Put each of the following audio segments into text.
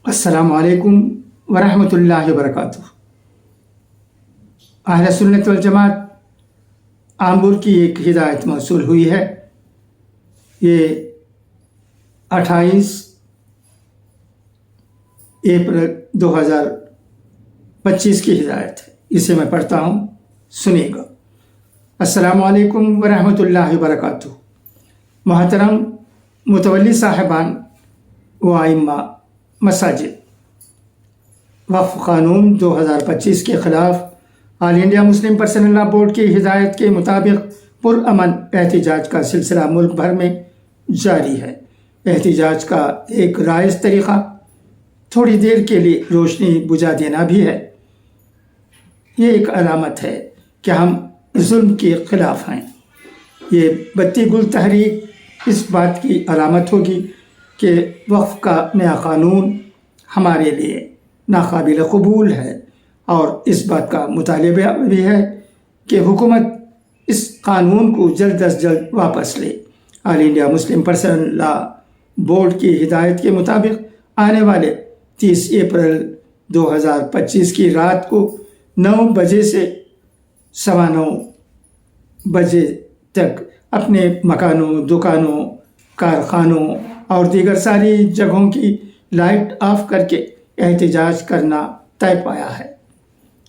السلام علیکم ورحمۃ اللہ وبرکاتہ۔ اہل سنت والجماعت آمبور کی ایک ہدایت موصول ہوئی ہے۔ یہ 28 اپریل 2025 کی ہدایت ہے، اسے میں پڑھتا ہوں، سنیے گا۔ السلام علیکم ورحمۃ اللہ وبرکاتہ۔ محترم متولی صاحبان و ائمہ مساجد، وقف قانون 2025 کے خلاف آل انڈیا مسلم پرسنل لا بورڈ کی ہدایت کے مطابق پرامن احتجاج کا سلسلہ ملک بھر میں جاری ہے۔ احتجاج کا ایک رائج طریقہ تھوڑی دیر کے لیے روشنی بجھا دینا بھی ہے۔ یہ ایک علامت ہے کہ ہم ظلم کے خلاف ہیں۔ یہ بتی گل تحریک اس بات کی علامت ہوگی کہ وقف کا نیا قانون ہمارے لیے ناقابل قبول ہے، اور اس بات کا مطالبہ بھی ہے کہ حکومت اس قانون کو جلد از جلد واپس لے۔ آل انڈیا مسلم پرسنل لا بورڈ کی ہدایت کے مطابق آنے والے 30 اپریل 2025 کی رات کو 9 بجے سے 9:15 بجے تک اپنے مکانوں، دکانوں، کارخانوں اور دیگر ساری جگہوں کی لائٹ آف کر کے احتجاج کرنا طے پایا ہے۔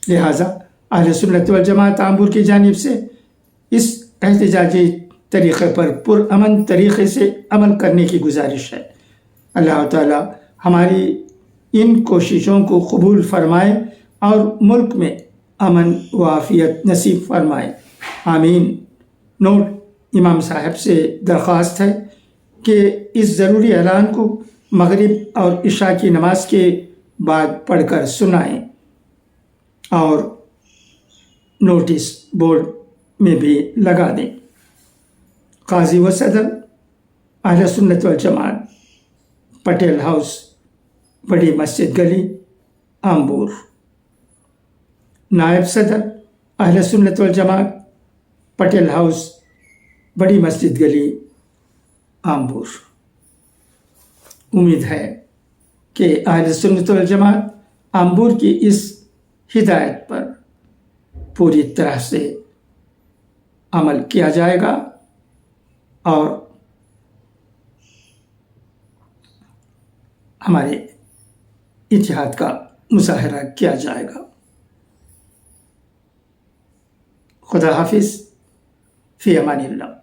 لہٰذا اہل سنت والجماعت آمبور کی جانب سے اس احتجاجی طریقے پر پرامن طریقے سے عمل کرنے کی گزارش ہے۔ اللہ تعالی ہماری ان کوششوں کو قبول فرمائے اور ملک میں امن و عافیت نصیب فرمائے، آمین۔ نوٹ: امام صاحب سے درخواست ہے کہ اس ضروری اعلان کو مغرب اور عشاء کی نماز کے بعد پڑھ کر سنائیں، اور نوٹس بورڈ میں بھی لگا دیں۔ قاضی و صدر اہل سنت والجماعت، پٹیل ہاؤس، بڑی مسجد گلی، آمبور۔ نائب صدر اہل سنت والجماعت، پٹیل ہاؤس، بڑی مسجد گلی، آمبور۔ امید ہے کہ اہل سنت والجماعت آمبور کی اس ہدایت پر پوری طرح سے عمل کیا جائے گا اور ہمارے اتحاد کا مظاہرہ کیا جائے گا۔ خدا حافظ، فی امان اللہ۔